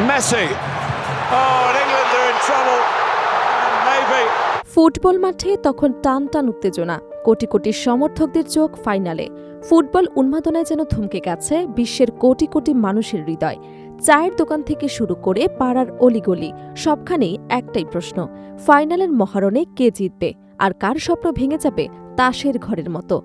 Messi. Oh, and England are in trouble. And maybe. Football মাঠে তখন টান টান উত্তেজনা, কোটি কোটি সমর্থকদের চোখ ফাইনালে। ফুটবল উন্মাদনায় যেন থমকে গেছে বিশ্বের কোটি কোটি মানুষের হৃদয়। চায়ের দোকান থেকে শুরু করে পাড়ার অলিগলি সবখানেই একটাই প্রশ্ন, ফাইনালের মহারণে কে জিতবে আর কার স্বপ্ন ভেঙে যাবে তাসের ঘরের মতো।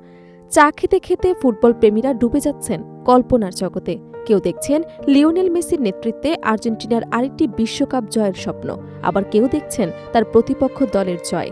চা খেতে খেতে ফুটবল প্রেমীরা ডুবে যাচ্ছেন কল্পনার জগতে। কেউ দেখছেন লিওনেল মেসির নেতৃত্বে আর্জেন্টিনার আরেকটি বিশ্বকাপ জয়ের স্বপ্ন, আবার কেউ দেখছেন তার প্রতিপক্ষ দলের জয়।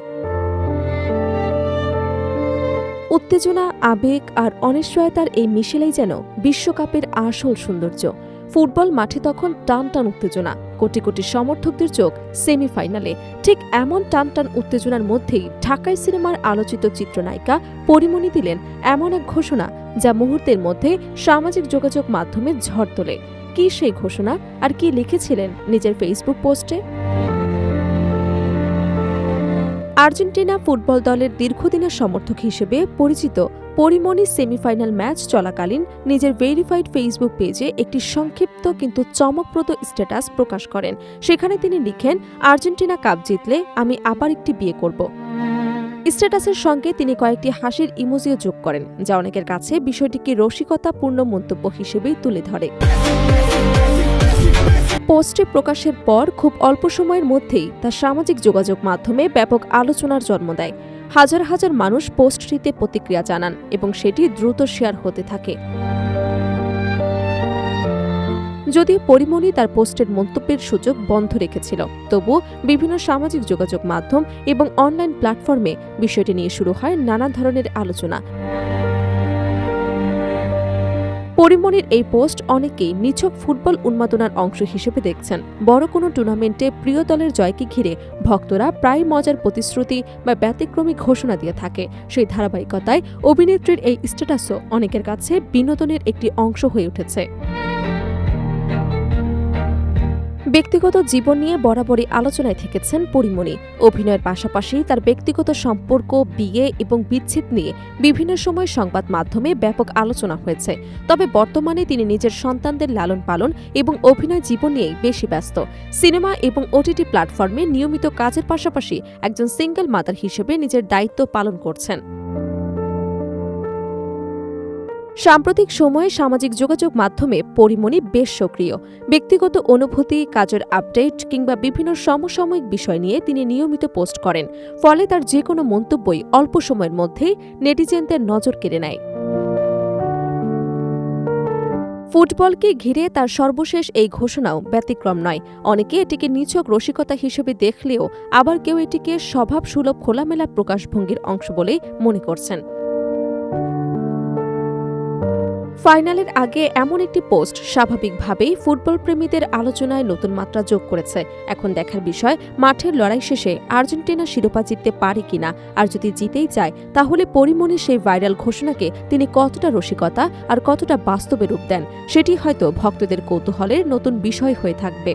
উত্তেজনা, আবেগ আর অনিশ্চয়তার এই মিশেলেই যেন বিশ্বকাপের আসল সৌন্দর্য। ফুটবল মাঠে তখন টান টান উত্তেজনা, কোটি কোটি সমর্থকদের চোখ সেমিফাইনালে। ঠিক এমন টান টান উত্তেজনার মধ্যেই ঢাকাই সিনেমার আলোচিত চিত্রনায়িকা পরিমণি দিলেন এমন এক ঘোষণা যা মুহূর্তের মধ্যে সামাজিক যোগাযোগ মাধ্যমে ঝড় তোলে। কি সেই ঘোষণা আর কি লিখেছিলেন নিজের ফেসবুক পোস্টে? আর্জেন্টিনা ফুটবল দলের দীর্ঘদিনের সমর্থক হিসেবে পরিচিত পরিমণি সেমিফাইনাল ম্যাচ চলাকালীন নিজের ভেরিফাইড ফেসবুক পেজে একটি সংক্ষিপ্ত কিন্তু চমকপ্রদ স্ট্যাটাস প্রকাশ করেন। সেখানে তিনি লিখেন, আর্জেন্টিনা কাপ জিতলে আমি আবার একটি বিয়ে করব। স্ট্যাটাসের সঙ্গে তিনি কয়েকটি হাসির ইমোজিও যোগ করেন, যা অনেকের কাছে বিষয়টিকে রসিকতাপূর্ণ মন্তব্য হিসেবেই তুলে ধরে। পোস্টটি প্রকাশের পর খুব অল্প সময়ের মধ্যেই তা সামাজিক যোগাযোগ মাধ্যমে ব্যাপক আলোচনার জন্ম দেয়। হাজার হাজার মানুষ পোস্টটিতে প্রতিক্রিয়া জানান এবং সেটি দ্রুত শেয়ার হতে থাকে। যদিও পরিমণি তার পোস্টের মন্তব্যের সুযোগ বন্ধ রেখেছিল, তবু বিভিন্ন সামাজিক যোগাযোগ মাধ্যম এবং অনলাইন প্ল্যাটফর্মে বিষয়টি নিয়ে শুরু হয় নানা ধরনের আলোচনা। পরিমণির এই পোস্ট অনেকেই নিছক ফুটবল উন্মাদনার অংশ হিসেবে দেখছেন। বড় কোনো টুর্নামেন্টে প্রিয় দলের জয়কে ঘিরে ভক্তরা প্রায় মজার প্রতিশ্রুতি বা ব্যতিক্রমী ঘোষণা দিয়ে থাকে। সেই ধারাবাহিকতায় অভিনেত্রীর এই স্ট্যাটাসও অনেকের কাছে বিনোদনের একটি অংশ হয়ে উঠেছে। ব্যক্তিগত জীবন নিয়ে বরাবরই আলোচনায় থেকেছেন পরিমণি। অভিনয়ের পাশাপাশি তার ব্যক্তিগত সম্পর্ক, বিয়ে এবং বিচ্ছেদ নিয়ে বিভিন্ন সময় সংবাদ মাধ্যমে ব্যাপক আলোচনা হয়েছে। তবে বর্তমানে তিনি নিজের সন্তানদের লালন পালন এবং অভিনয় জীবন নিয়েই বেশি ব্যস্ত। সিনেমা এবং ওটিটি প্ল্যাটফর্মে নিয়মিত কাজের পাশাপাশি একজন সিঙ্গল মাদার হিসেবে নিজের দায়িত্ব পালন করছেন। সাম্প্রতিক সময়ে সামাজিক যোগাযোগ মাধ্যমে পরিমণি বেশ সক্রিয়। ব্যক্তিগত অনুভূতি, কাজের আপডেট কিংবা বিভিন্ন সমসাময়িক বিষয় নিয়ে তিনি নিয়মিত পোস্ট করেন। ফলে তার যে কোনো মন্তব্যই অল্প সময়ের মধ্যেই নেটিজেনদের নজর কেড়ে নেয়। ফুটবলকে ঘিরে তার সর্বশেষ এই ঘোষণাও ব্যতিক্রম নয়। অনেকে এটিকে নিছক রসিকতা হিসেবে দেখলেও আবার কেউ এটিকে স্বভাবসুলভ খোলামেলা প্রকাশভঙ্গির অংশ বলেই মনে করছেন। ফাইনালের আগে এমন একটি পোস্ট স্বাভাবিকভাবেই ফুটবল প্রেমীদের আলোচনায় নতুন মাত্রা যোগ করেছে। এখন দেখার বিষয়, মাঠের লড়াই শেষে আর্জেন্টিনা শিরোপা জিততে পারে কিনা, আর যদি জিতেই যায় তাহলে পরিমণির সেই ভাইরাল ঘোষণাকে তিনি কতটা রসিকতা আর কতটা বাস্তবে রূপ দেন, সেটি হয়তো ভক্তদের কৌতূহলের নতুন বিষয় হয়ে থাকবে।